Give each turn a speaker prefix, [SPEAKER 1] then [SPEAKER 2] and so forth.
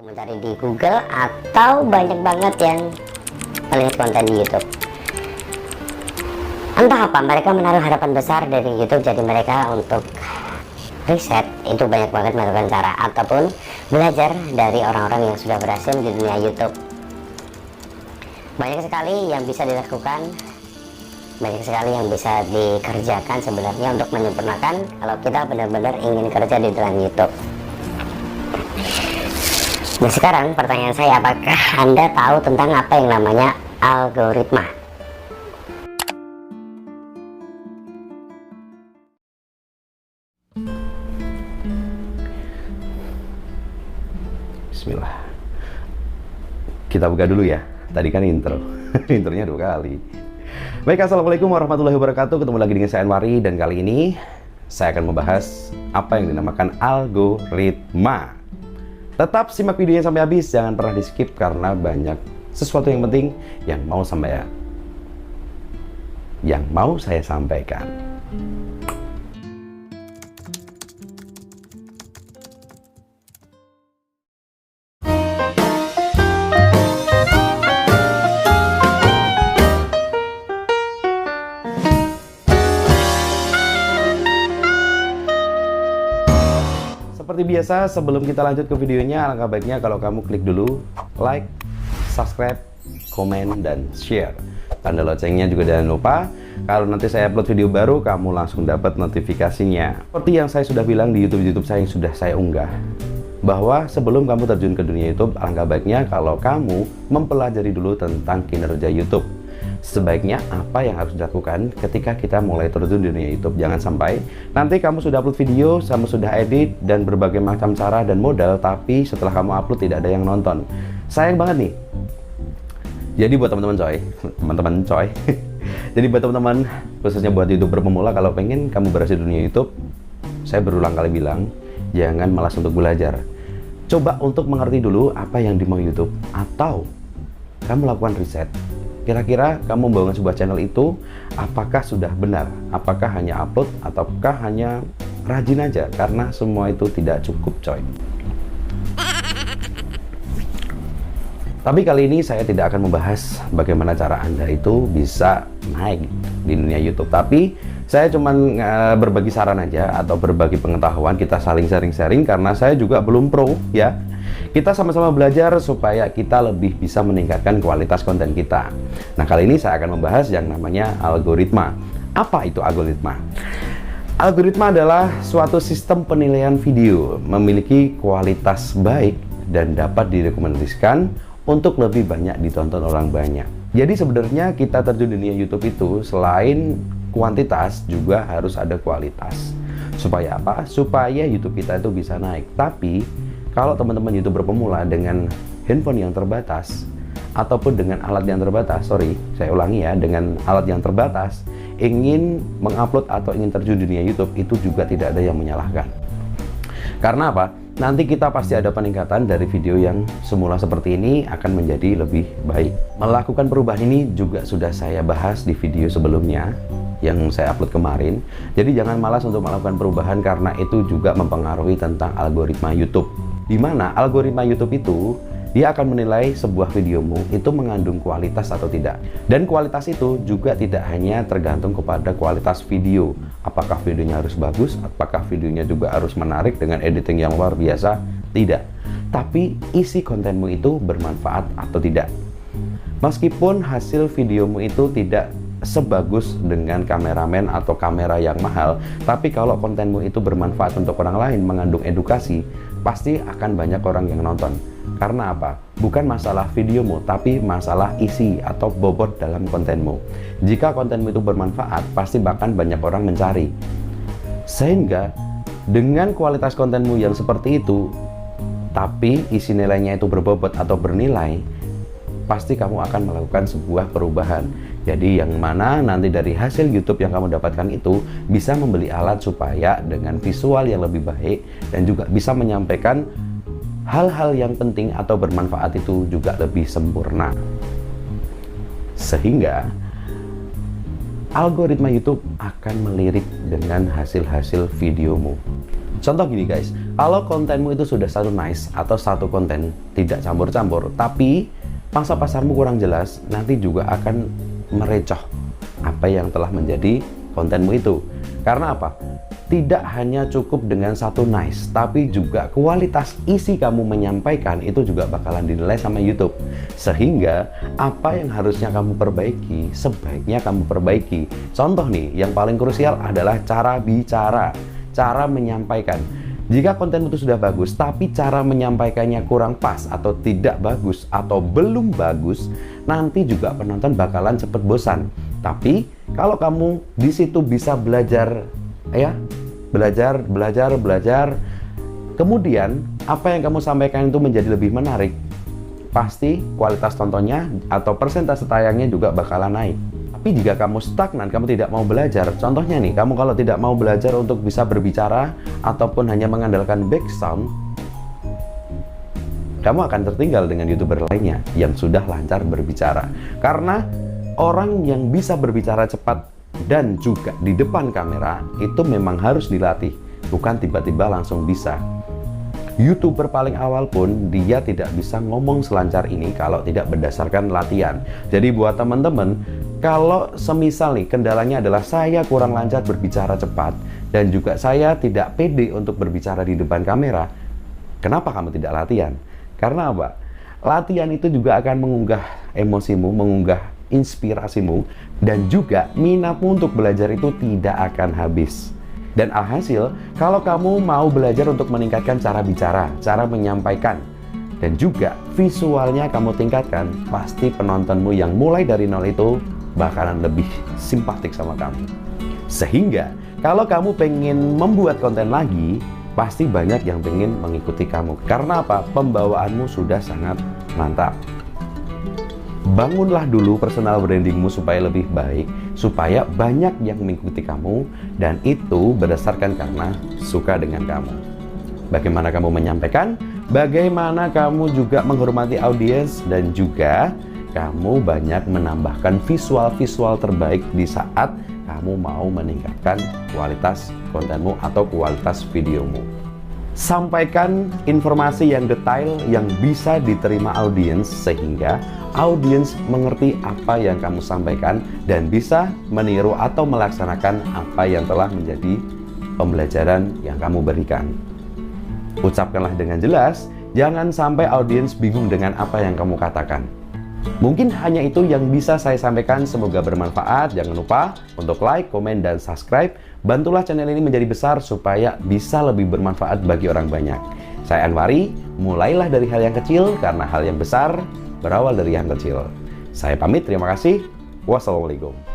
[SPEAKER 1] Mencari di Google atau banyak banget yang melihat konten di YouTube. Entah apa, mereka menaruh harapan besar dari YouTube, jadi mereka untuk riset itu banyak banget melakukan cara ataupun belajar dari orang-orang yang sudah berhasil di dunia YouTube. Banyak sekali yang bisa dilakukan, banyak sekali yang bisa dikerjakan sebenarnya untuk menyempurnakan kalau kita benar-benar ingin kerja di dalam YouTube. Nah, sekarang pertanyaan saya, apakah Anda tahu tentang apa yang namanya algoritma?
[SPEAKER 2] Bismillah. Kita buka dulu ya. Tadi kan intro. Intronya 2 kali. Baik, assalamualaikum warahmatullahi wabarakatuh. Ketemu lagi dengan saya Anwari, dan kali ini saya akan membahas apa yang dinamakan algoritma. Tetap simak videonya sampai habis, jangan pernah di skip karena banyak sesuatu yang penting yang mau saya sampaikan. Seperti biasa, sebelum kita lanjut ke videonya, alangkah baiknya kalau kamu klik dulu like, subscribe, komen, dan share. Tanda loncengnya juga jangan lupa. Kalau nanti saya upload video baru, kamu langsung dapat notifikasinya. Seperti yang saya sudah bilang di YouTube saya yang sudah saya unggah, bahwa sebelum kamu terjun ke dunia YouTube, alangkah baiknya kalau kamu mempelajari dulu tentang kinerja YouTube. Sebaiknya apa yang harus dilakukan ketika kita mulai terjun di dunia YouTube. Jangan sampai nanti kamu sudah upload video, kamu sudah edit dan berbagai macam cara dan modal, tapi setelah kamu upload tidak ada yang nonton. Sayang banget nih. Jadi buat teman-teman coy, jadi buat teman-teman, khususnya buat YouTuber pemula, kalau pengen kamu berhasil di dunia YouTube, saya berulang kali bilang, jangan malas untuk belajar. Coba untuk mengerti dulu apa yang dimau YouTube, atau kamu lakukan riset. Kira-kira kamu membangun sebuah channel itu, apakah sudah benar? Apakah hanya upload, ataukah hanya rajin aja? Karena semua itu tidak cukup, coy. Tapi kali ini saya tidak akan membahas bagaimana cara Anda itu bisa naik di dunia YouTube. Tapi saya cuma berbagi saran aja, atau berbagi pengetahuan, kita saling sharing-sharing, karena saya juga belum pro, ya. Kita sama-sama belajar supaya kita lebih bisa meningkatkan kualitas konten kita. Nah, kali ini saya akan membahas yang namanya algoritma. Apa itu algoritma? Algoritma adalah suatu sistem penilaian video, memiliki kualitas baik dan dapat direkomendasikan untuk lebih banyak ditonton orang banyak. Jadi sebenarnya kita terjun di dunia YouTube itu selain kuantitas juga harus ada kualitas. Supaya apa? Supaya YouTube kita itu bisa naik. Tapi kalau teman-teman YouTuber pemula dengan handphone yang terbatas ataupun dengan alat yang terbatas, dengan alat yang terbatas, ingin mengupload atau ingin terjun di dunia YouTube, itu juga tidak ada yang menyalahkan. Karena apa? Nanti kita pasti ada peningkatan dari video yang semula seperti ini akan menjadi lebih baik. Melakukan perubahan ini juga sudah saya bahas di video sebelumnya yang saya upload kemarin. Jadi jangan malas untuk melakukan perubahan, karena itu juga mempengaruhi tentang algoritma YouTube. Di mana algoritma YouTube itu dia akan menilai sebuah videomu itu mengandung kualitas atau tidak. Dan kualitas itu juga tidak hanya tergantung kepada kualitas video. Apakah videonya harus bagus, apakah videonya juga harus menarik dengan editing yang luar biasa? Tidak. Tapi isi kontenmu itu bermanfaat atau tidak. Meskipun hasil videomu itu tidak sebagus dengan kameramen atau kamera yang mahal, tapi kalau kontenmu itu bermanfaat untuk orang lain, mengandung edukasi, pasti akan banyak orang yang nonton. Karena apa? Bukan masalah videomu, tapi masalah isi atau bobot dalam kontenmu. Jika kontenmu itu bermanfaat, pasti bahkan banyak orang mencari. Sehingga dengan kualitas kontenmu yang seperti itu, tapi isi nilainya itu berbobot atau bernilai, pasti kamu akan melakukan sebuah perubahan. Jadi yang mana nanti dari hasil YouTube yang kamu dapatkan itu bisa membeli alat supaya dengan visual yang lebih baik dan juga bisa menyampaikan hal-hal yang penting atau bermanfaat itu juga lebih sempurna. Sehingga algoritma YouTube akan melirik dengan hasil-hasil videomu. Contoh gini guys, kalau kontenmu itu sudah satu nice atau satu konten tidak campur-campur, tapi pangsa pasarmu kurang jelas, nanti juga akan merecoh apa yang telah menjadi kontenmu itu. Karena apa? Tidak hanya cukup dengan satu nice, tapi juga kualitas isi kamu menyampaikan itu juga bakalan dinilai sama YouTube. Sehingga apa yang harusnya kamu perbaiki, sebaiknya kamu perbaiki. Contoh nih, yang paling krusial adalah cara bicara, cara menyampaikan. Jika konten itu sudah bagus, tapi cara menyampaikannya kurang pas atau tidak bagus atau belum bagus, nanti juga penonton bakalan cepet bosan. Tapi kalau kamu di situ bisa belajar, ya, belajar, kemudian apa yang kamu sampaikan itu menjadi lebih menarik, pasti kualitas tontonnya atau persentase tayangnya juga bakalan naik. Tapi jika kamu stagnan, kamu tidak mau belajar, contohnya nih, kamu kalau tidak mau belajar untuk bisa berbicara ataupun hanya mengandalkan back sound, kamu akan tertinggal dengan YouTuber lainnya yang sudah lancar berbicara. Karena orang yang bisa berbicara cepat dan juga di depan kamera itu memang harus dilatih, bukan tiba-tiba langsung bisa. YouTuber paling awal pun dia tidak bisa ngomong selancar ini kalau tidak berdasarkan latihan. Jadi buat teman-teman, kalau semisal nih kendalanya adalah saya kurang lancar berbicara cepat dan juga saya tidak pede untuk berbicara di depan kamera, kenapa kamu tidak latihan? Karena apa? Latihan itu juga akan mengunggah emosimu, mengunggah inspirasimu, dan juga minatmu untuk belajar itu tidak akan habis. Dan alhasil, kalau kamu mau belajar untuk meningkatkan cara bicara, cara menyampaikan, dan juga visualnya kamu tingkatkan, pasti penontonmu yang mulai dari nol itu bakalan lebih simpatik sama kamu. Sehingga, kalau kamu pengen membuat konten lagi, pasti banyak yang pengen mengikuti kamu. Karena apa? Pembawaanmu sudah sangat mantap. Bangunlah dulu personal brandingmu supaya lebih baik, supaya banyak yang mengikuti kamu, dan itu berdasarkan karena suka dengan kamu. Bagaimana kamu menyampaikan, bagaimana kamu juga menghormati audiens, dan juga kamu banyak menambahkan visual-visual terbaik di saat kamu mau meningkatkan kualitas kontenmu atau kualitas videomu. Sampaikan informasi yang detail yang bisa diterima audiens sehingga audiens mengerti apa yang kamu sampaikan dan bisa meniru atau melaksanakan apa yang telah menjadi pembelajaran yang kamu berikan. Ucapkanlah dengan jelas, jangan sampai audiens bingung dengan apa yang kamu katakan. Mungkin hanya itu yang bisa saya sampaikan, semoga bermanfaat. Jangan lupa untuk like, komen, dan subscribe. Bantulah channel ini menjadi besar supaya bisa lebih bermanfaat bagi orang banyak. Saya Anwari, mulailah dari hal yang kecil karena hal yang besar berawal dari yang kecil. Saya pamit, terima kasih. Wassalamualaikum.